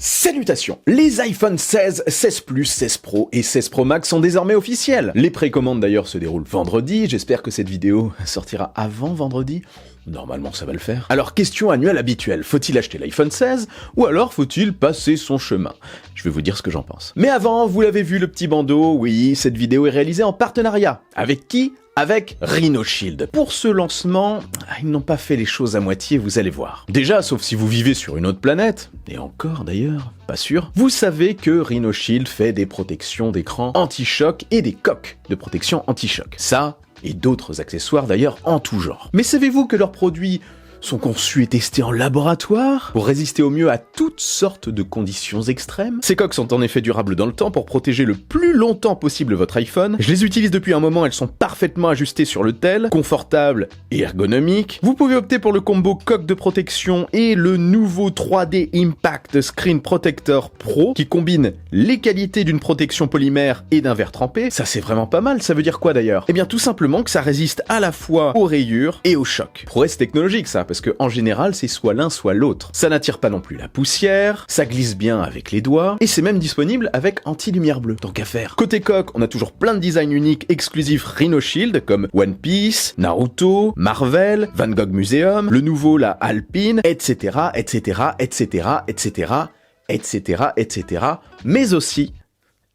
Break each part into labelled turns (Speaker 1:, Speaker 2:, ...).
Speaker 1: Salutations! Les iPhone 16, 16 Plus, 16 Pro et 16 Pro Max sont désormais officiels. Les précommandes d'ailleurs se déroulent vendredi, j'espère que cette vidéo sortira avant vendredi. Normalement ça va le faire. Alors question annuelle habituelle, faut-il acheter l'iPhone 16 ou alors faut-il passer son chemin? Je vais vous dire ce que j'en pense. Mais avant, vous l'avez vu le petit bandeau, oui, cette vidéo est réalisée en partenariat. Avec qui? Avec Rhino Shield. Pour ce lancement, ils n'ont pas fait les choses à moitié, vous allez voir. Déjà, sauf si vous vivez sur une autre planète, et encore d'ailleurs, pas sûr, vous savez que Rhino Shield fait des protections d'écran anti-choc et des coques de protection anti-choc. Ça, et d'autres accessoires d'ailleurs en tout genre. Mais savez-vous que leurs produits sont conçus et testés en laboratoire pour résister au mieux à toutes sortes de conditions extrêmes? Ces coques sont en effet durables dans le temps pour protéger le plus longtemps possible votre iPhone. Je les utilise depuis un moment, elles sont parfaitement ajustées sur le tel, confortables et ergonomiques. Vous pouvez opter pour le combo coque de protection et le nouveau 3D Impact Screen Protector Pro qui combine les qualités d'une protection polymère et d'un verre trempé. Ça c'est vraiment pas mal, ça veut dire quoi d'ailleurs? Eh bien tout simplement que ça résiste à la fois aux rayures et aux chocs. Prouesse technologique ça, parce que en général c'est soit l'un soit l'autre. Ça n'attire pas non plus la poussière, ça glisse bien avec les doigts, et c'est même disponible avec anti-lumière bleue, tant qu'à faire. Côté coque, on a toujours plein de designs uniques exclusifs Rhino Shield, comme One Piece, Naruto, Marvel, Van Gogh Museum, le nouveau la Alpine, etc., etc., etc., etc., etc., etc., mais aussi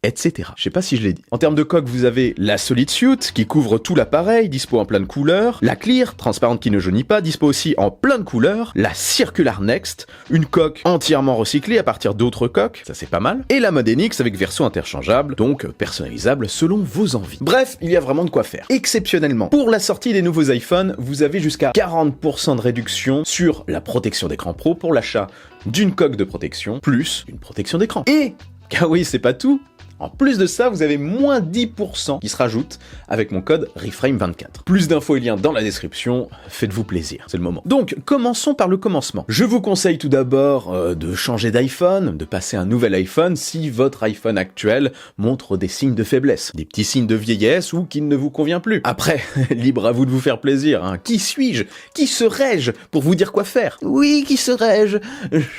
Speaker 1: etc. Je sais pas si je l'ai dit. En termes de coque, vous avez la Solid Suit, qui couvre tout l'appareil, dispo en plein de couleurs, la Clear, transparente qui ne jaunit pas, dispo aussi en plein de couleurs, la Circular Next, une coque entièrement recyclée à partir d'autres coques, ça c'est pas mal, et la Mode NX avec version interchangeable, donc personnalisable selon vos envies. Bref, il y a vraiment de quoi faire. Exceptionnellement, pour la sortie des nouveaux iPhones, vous avez jusqu'à 40% de réduction sur la protection d'écran pro pour l'achat d'une coque de protection, plus une protection d'écran. Et, car oui, c'est pas tout, en plus de ça, vous avez moins 10% qui se rajoute avec mon code REFRAME24. Plus d'infos et liens dans la description, faites-vous plaisir, c'est le moment. Donc, commençons par le commencement. Je vous conseille tout d'abord de changer d'iPhone, de passer à un nouvel iPhone si votre iPhone actuel montre des signes de faiblesse, des petits signes de vieillesse ou qu'il ne vous convient plus. Après, libre à vous de vous faire plaisir, hein. Qui suis-je? Qui serais-je pour vous dire quoi faire? Oui, qui serais-je?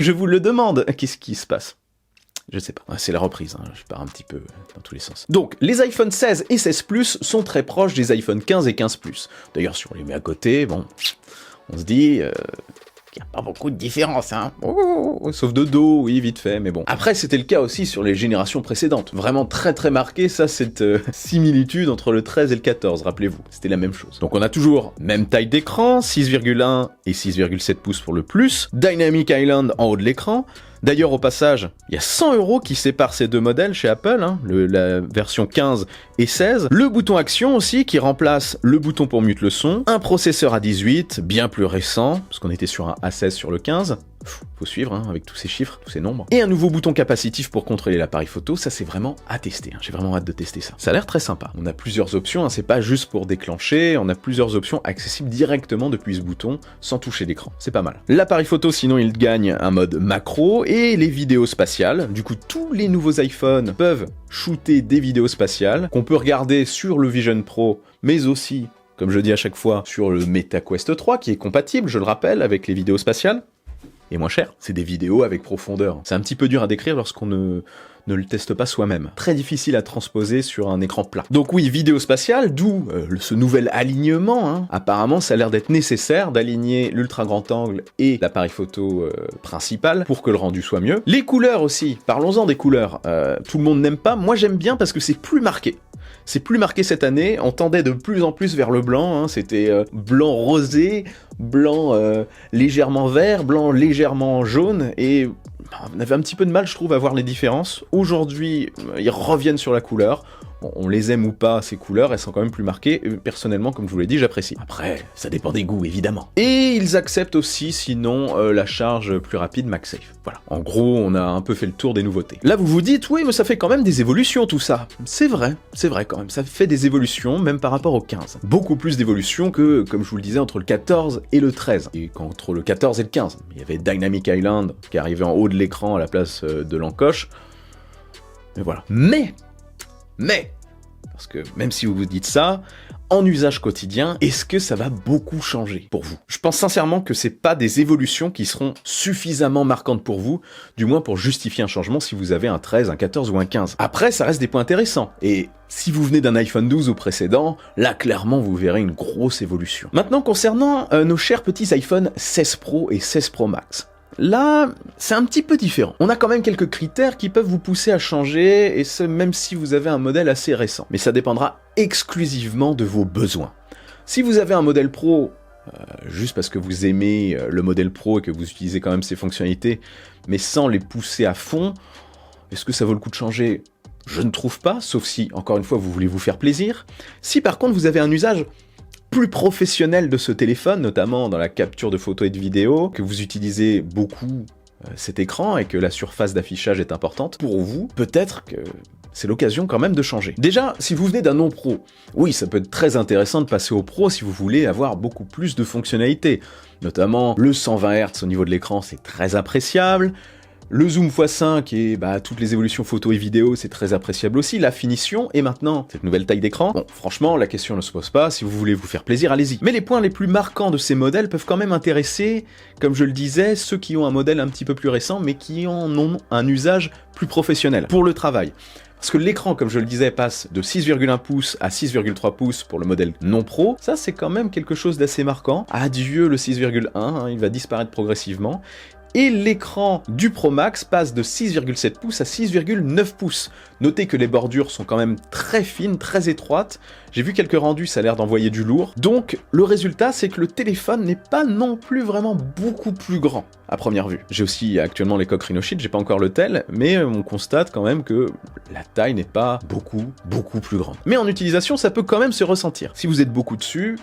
Speaker 1: Je vous le demande. Qu'est-ce qui se passe? Je sais pas, c'est la reprise, hein. Je pars un petit peu dans tous les sens. Donc, les iPhone 16 et 16 Plus sont très proches des iPhone 15 et 15 Plus. D'ailleurs, si on les met à côté, bon, on se dit qu'il n'y a pas beaucoup de différence, hein. Oh, sauf de dos, oui, vite fait, mais bon. Après, c'était le cas aussi sur les générations précédentes. Vraiment très très marqué, ça, cette similitude entre le 13 et le 14, rappelez-vous. C'était la même chose. Donc on a toujours même taille d'écran, 6,1 et 6,7 pouces pour le Plus, Dynamic Island en haut de l'écran. D'ailleurs, au passage, il y a 100 € qui séparent ces deux modèles chez Apple, hein, la version 15 et 16. Le bouton action aussi, qui remplace le bouton pour mute le son. Un processeur A18, bien plus récent, parce qu'on était sur un A16 sur le 15. Faut suivre, hein, avec tous ces chiffres, tous ces nombres. Et un nouveau bouton capacitif pour contrôler l'appareil photo, ça c'est vraiment à tester, hein. J'ai vraiment hâte de tester ça. Ça a l'air très sympa. On a plusieurs options, hein, c'est pas juste pour déclencher, on a plusieurs options accessibles directement depuis ce bouton, sans toucher l'écran. C'est pas mal. L'appareil photo, sinon, il gagne un mode macro et les vidéos spatiales. Du coup, tous les nouveaux iPhones peuvent shooter des vidéos spatiales qu'on peut regarder sur le Vision Pro, mais aussi, comme je dis à chaque fois, sur le Meta Quest 3, qui est compatible, je le rappelle, avec les vidéos spatiales. Et moins cher. C'est des vidéos avec profondeur. C'est un petit peu dur à décrire lorsqu'on ne le teste pas soi-même. Très difficile à transposer sur un écran plat. Donc oui, vidéo spatiale, d'où ce nouvel alignement, hein. Apparemment, ça a l'air d'être nécessaire d'aligner l'ultra grand angle et l'appareil photo principal pour que le rendu soit mieux. Les couleurs aussi, parlons-en des couleurs. Tout le monde n'aime pas, moi j'aime bien parce que c'est plus marqué. C'est plus marqué cette année, on tendait de plus en plus vers le blanc, hein. C'était blanc rosé, blanc légèrement vert, blanc légèrement jaune, et on avait un petit peu de mal, je trouve, à voir les différences. Aujourd'hui, ils reviennent sur la couleur. Bon, on les aime ou pas, ces couleurs, elles sont quand même plus marquées. Personnellement, comme je vous l'ai dit, j'apprécie. Après, ça dépend des goûts, évidemment. Et ils acceptent aussi, sinon, la charge plus rapide MagSafe. Voilà. En gros, on a un peu fait le tour des nouveautés. Là, vous vous dites, oui, mais ça fait quand même des évolutions, tout ça. C'est vrai quand même. Ça fait des évolutions, même par rapport au 15. Beaucoup plus d'évolutions que, comme je vous le disais, entre le 14 et le 13. Et qu'entre le 14 et le 15. Il y avait Dynamic Island, qui arrivait en haut de l'écran à la place de l'encoche. Mais voilà. Mais, Parce que même si vous vous dites ça, en usage quotidien, est-ce que ça va beaucoup changer pour vous? Je pense sincèrement que c'est pas des évolutions qui seront suffisamment marquantes pour vous, du moins pour justifier un changement si vous avez un 13, un 14 ou un 15. Après, ça reste des points intéressants. Et si vous venez d'un iPhone 12 ou précédent, là clairement vous verrez une grosse évolution. Maintenant concernant nos chers petits iPhone 16 Pro et 16 Pro Max. Là, c'est un petit peu différent. On a quand même quelques critères qui peuvent vous pousser à changer, et ce même si vous avez un modèle assez récent. Mais ça dépendra exclusivement de vos besoins. Si vous avez un modèle Pro, juste parce que vous aimez le modèle Pro et que vous utilisez quand même ses fonctionnalités, mais sans les pousser à fond, est-ce que ça vaut le coup de changer ? Je ne trouve pas, sauf si, encore une fois, vous voulez vous faire plaisir. Si par contre vous avez un usage plus professionnel de ce téléphone, notamment dans la capture de photos et de vidéos, que vous utilisez beaucoup cet écran et que la surface d'affichage est importante, pour vous, peut-être que c'est l'occasion quand même de changer. Déjà, si vous venez d'un non-pro, oui, ça peut être très intéressant de passer au pro si vous voulez avoir beaucoup plus de fonctionnalités. Notamment, le 120 Hz au niveau de l'écran, c'est très appréciable. Le zoom x5 et toutes les évolutions photo et vidéo, c'est très appréciable aussi. La finition et maintenant cette nouvelle taille d'écran. Bon, franchement, la question ne se pose pas. Si vous voulez vous faire plaisir, allez-y. Mais les points les plus marquants de ces modèles peuvent quand même intéresser, comme je le disais, ceux qui ont un modèle un petit peu plus récent, mais qui en ont un usage plus professionnel pour le travail. Parce que l'écran, comme je le disais, passe de 6,1 pouces à 6,3 pouces pour le modèle non pro. Ça, c'est quand même quelque chose d'assez marquant. Adieu le 6,1, il va disparaître progressivement. Et l'écran du Pro Max passe de 6,7 pouces à 6,9 pouces. Notez que les bordures sont quand même très fines, très étroites. J'ai vu quelques rendus, ça a l'air d'envoyer du lourd. Donc, le résultat, c'est que le téléphone n'est pas non plus vraiment beaucoup plus grand, à première vue. J'ai aussi actuellement les coques Rhino Shield, j'ai pas encore le tel, mais on constate quand même que la taille n'est pas beaucoup plus grande. Mais en utilisation, ça peut quand même se ressentir. Si vous êtes beaucoup dessus,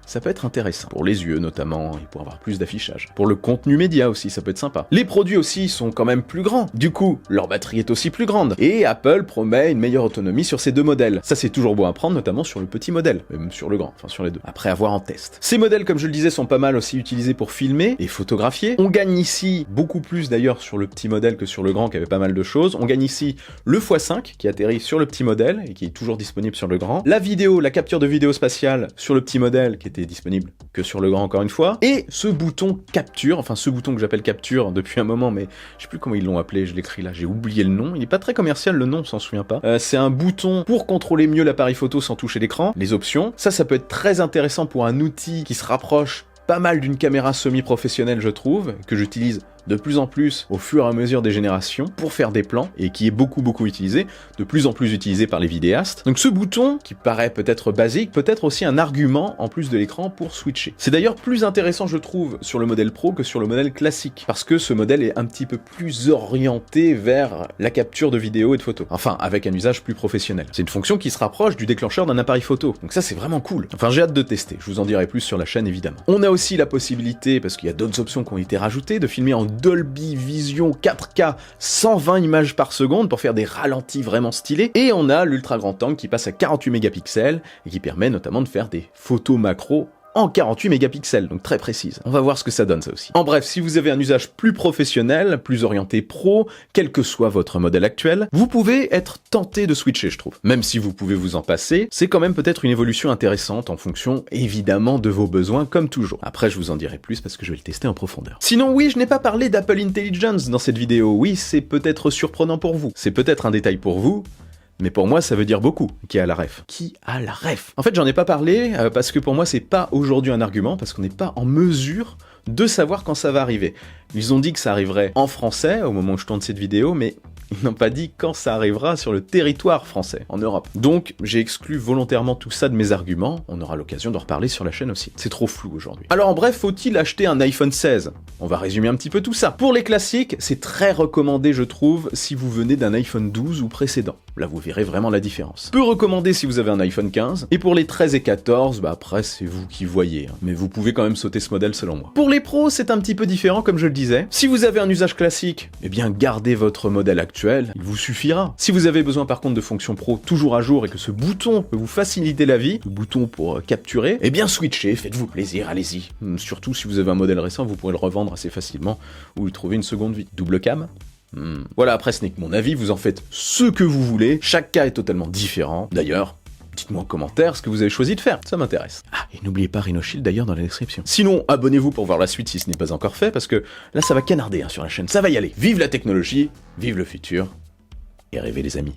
Speaker 1: ça peut être intéressant. Pour les yeux notamment, et pour avoir plus d'affichage. Pour le contenu média aussi, ça peut être sympa. Les produits aussi sont quand même plus grands. Du coup, leur batterie est aussi plus grande. Et Apple promet une meilleure autonomie sur ces deux modèles. Ça c'est toujours bon à prendre, notamment sur le petit modèle. Même sur le grand, enfin sur les deux. Après avoir en test. Ces modèles, comme je le disais, sont pas mal aussi utilisés pour filmer et photographier. On gagne ici beaucoup plus d'ailleurs sur le petit modèle que sur le grand qui avait pas mal de choses. On gagne ici le x5 qui atterrit sur le petit modèle et qui est toujours disponible sur le grand. La vidéo, la capture de vidéo spatiale sur le petit modèle qui était disponible que sur le grand encore une fois, et ce bouton capture, enfin ce bouton que j'appelle capture depuis un moment, mais je sais plus comment ils l'ont appelé, je l'écris là, j'ai oublié le nom, il est pas très commercial le nom, on s'en souvient pas. C'est un bouton pour contrôler mieux l'appareil photo sans toucher l'écran, les options, ça peut être très intéressant pour un outil qui se rapproche pas mal d'une caméra semi-professionnelle je trouve, que j'utilise de plus en plus au fur et à mesure des générations pour faire des plans et qui est beaucoup utilisé, de plus en plus utilisé par les vidéastes. Donc ce bouton, qui paraît peut-être basique, peut être aussi un argument en plus de l'écran pour switcher. C'est d'ailleurs plus intéressant je trouve sur le modèle Pro que sur le modèle classique, parce que ce modèle est un petit peu plus orienté vers la capture de vidéos et de photos. Enfin, avec un usage plus professionnel. C'est une fonction qui se rapproche du déclencheur d'un appareil photo. Donc ça c'est vraiment cool. Enfin j'ai hâte de tester, je vous en dirai plus sur la chaîne évidemment. On a aussi la possibilité, parce qu'il y a d'autres options qui ont été rajoutées, de filmer en Dolby Vision 4K 120 images par seconde pour faire des ralentis vraiment stylés. Et on a l'ultra grand angle qui passe à 48 mégapixels et qui permet notamment de faire des photos macro en 48 mégapixels, donc très précise. On va voir ce que ça donne ça aussi. En bref, si vous avez un usage plus professionnel, plus orienté pro, quel que soit votre modèle actuel, vous pouvez être tenté de switcher, je trouve. Même si vous pouvez vous en passer, c'est quand même peut-être une évolution intéressante en fonction, évidemment, de vos besoins, comme toujours. Après, je vous en dirai plus parce que je vais le tester en profondeur. Sinon, oui, je n'ai pas parlé d'Apple Intelligence dans cette vidéo. Oui, c'est peut-être surprenant pour vous. C'est peut-être un détail pour vous, mais pour moi, ça veut dire beaucoup. Qui a la ref? Qui a la ref? En fait, j'en ai pas parlé parce que pour moi, c'est pas aujourd'hui un argument, parce qu'on n'est pas en mesure de savoir quand ça va arriver. Ils ont dit que ça arriverait en français au moment où je tourne cette vidéo, mais ils n'ont pas dit quand ça arrivera sur le territoire français, en Europe. Donc, j'ai exclu volontairement tout ça de mes arguments, on aura l'occasion d'en reparler sur la chaîne aussi. C'est trop flou aujourd'hui. Alors en bref, faut-il acheter un iPhone 16? On va résumer un petit peu tout ça. Pour les classiques, c'est très recommandé je trouve, si vous venez d'un iPhone 12 ou précédent. Là vous verrez vraiment la différence. Peu recommandé si vous avez un iPhone 15, et pour les 13 et 14, après c'est vous qui voyez, hein. Mais vous pouvez quand même sauter ce modèle selon moi. Pour les pros, c'est un petit peu différent comme je le disais. Si vous avez un usage classique, eh bien gardez votre modèle actuel, il vous suffira. Si vous avez besoin par contre de fonctions pro toujours à jour et que ce bouton peut vous faciliter la vie, le bouton pour capturer, eh bien switchez, faites-vous plaisir, allez-y. Surtout si vous avez un modèle récent, vous pourrez le revendre assez facilement ou lui trouver une seconde vie. Double cam, Voilà, après ce n'est que mon avis, vous en faites ce que vous voulez, chaque cas est totalement différent. D'ailleurs, dites-moi en commentaire ce que vous avez choisi de faire, ça m'intéresse. Ah, et n'oubliez pas RhinoShield d'ailleurs dans la description. Sinon, abonnez-vous pour voir la suite si ce n'est pas encore fait, parce que là ça va canarder sur la chaîne, ça va y aller. Vive la technologie, vive le futur, et rêvez les amis.